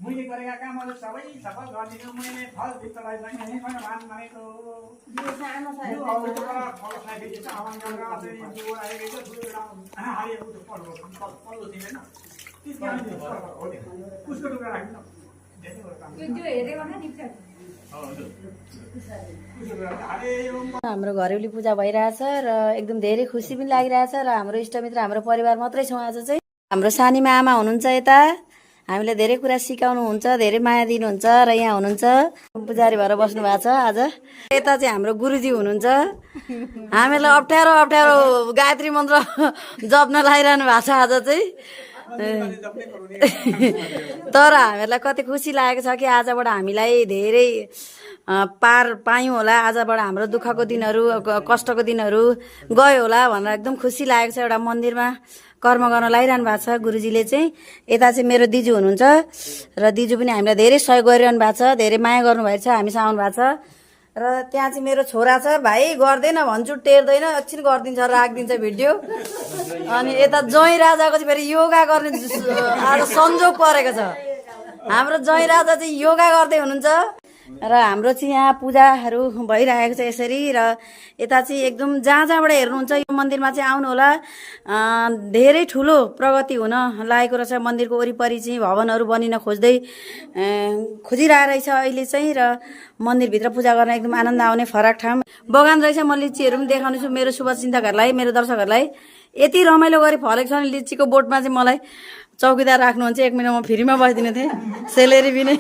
मैले गरेका कामहरु सबै सफल गरिदिनु मैले फल दितलाई चाहिँ भगवान मानेको यो सानो छ यो फल खाइदिए चाहिँ आवन गरेर अझै दुवर आइरहेको छ दुवर हालेको त पल्लो थिएन त्यसको हो नि उसको टुक्रा राख्नु त्यो हेरेको न निक्छ हाम्रो घरेउली पूजा भइरहेछ र एकदम धेरै खुसी पनि लागिरहेछ र हाम्रो इष्टमित्र हाम्रो परिवार मात्रै छौँ आज चाहिँ हाम्रो सानीमा आमा हुनुहुन्छ यता हामीलाई धेरै कुरा सिकाउनुहुन्छ धेरै माया दिनुहुन्छ र यहाँ हुनुहुन्छ पुजारी भएर बस्नु भएको छ आज यता चाहिँ हाम्रो गुरुजी हुनुहुन्छ हामीलाई अप्ठ्यारो अप्ठ्यारो गायत्री मन्त्र जप्न लागिरहनु भएको छ आज चाहिँ तर हामीहरूलाई कति खुसी लागेको छ कि आजबाट हामीलाई धेरै पार पायौँ होला आजबाट हाम्रो दुःखको दिनहरू कष्टको दिनहरू गयो होला भनेर एकदम खुसी लागेको छ एउटा मन्दिरमा कर्म गर्न लागिरहनु भएको छ गुरुजीले चाहिँ यता चाहिँ मेरो दिजु हुनुहुन्छ र दिजु पनि हामीलाई धेरै सहयोग गरिरहनु भएको छ धेरै माया गर्नुभएको छ हामीसँग आउनु भएको छ र त्यहाँ चाहिँ मेरो छोरा छ भाइ गर्दैन भन्छु टेर्दैन एकछिन गरिदिन्छ राखिदिन्छ भिडियो अनि यता जय राजाको चाहिँ फेरि योगा गर्ने आज संजोग परेको छ हाम्रो जय राजा चाहिँ योगा गर्दै हुनुहुन्छ र हाम्रो चाहिँ यहाँ पूजाहरू भइरहेको छ यसरी र यता चाहिँ एकदम जहाँ जहाँबाट हेर्नुहुन्छ यो मन्दिरमा चाहिँ आउनु होला धेरै ठुलो प्रगति हुन लागेको रहेछ मन्दिरको वरिपरि चाहिँ भवनहरू बनिन खोजिरहेको रहेछ अहिले चाहिँ र मन्दिरभित्र पूजा गर्न एकदम आनन्द आउने फरक ठाउँ बगान रहेछ म लिचीहरू पनि देखाउने छु मेरो शुभचिन्तकहरूलाई मेरो दर्शकहरूलाई यति रमाइलो गरी फलेको छ नि लिचीको बोटमा चाहिँ मलाई चौकीदार राख्नुहुन्छ 1 महिना म फ्रीमा बसिदिनु थिएँ सेलेरी पनि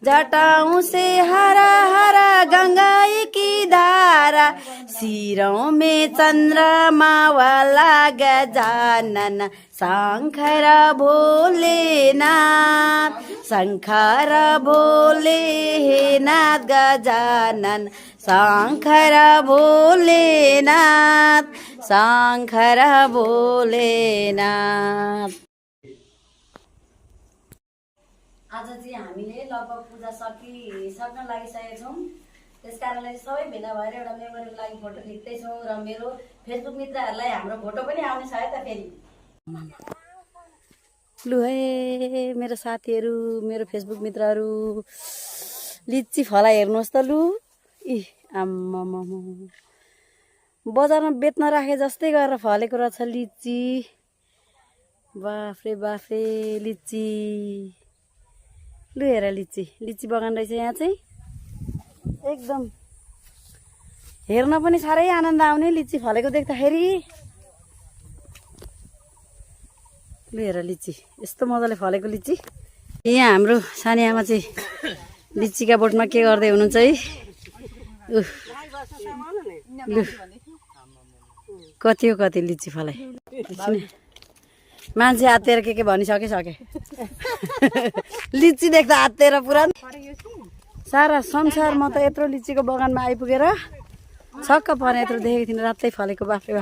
जटाओं से हरा हरा गंगा की धारा सिरों में चंद्रमा वाला गजानन शंकर भोलेनाथ शंकर भोलेनाथ गजानन शंकर भोलेनाथ शंकर भोलेनाथ। आज चाहिँ हामीले लगभग पूजा सक्न लागिसकेका छौँ त्यस कारणले सबै भेला भएर एउटा मेमोरीको लागि फोटो खिच्दैछौँ र मेरो फेसबुक मित्रहरूलाई हाम्रो फोटो पनि आउने छ है त फेरि लु है मेरो साथीहरू मेरो फेसबुक मित्रहरू लिची फला हेर्नुहोस् त लु इ आम्मा बजारमा बेच्न राखे जस्तै गरेर फलेको रहेछ लिची बाफ्रे बाफ्रे लिची लु हेर लिची बगान रहेछ यहाँ चाहिँ एकदम हेर्न पनि साह्रै आनन्द आउने लिची फलेको देख्दाखेरि लु हेर लिची यस्तो मजाले फलेको लिची यहाँ हाम्रो सानी आमा चाहिँ लिचीका बोटमा के गर्दै हुनुहुन्छ है लु कति हो कति लिची फलाइ मान्छे आत्तिएर के भनिसके लिची देख्दा आत्तिएर पुरा सारा संसारमा त यत्रो लिचीको बगानमा आइपुगेर छक्क पर्ने यत्रो देखेको थिइनँ रातै फलेको बाफ्रे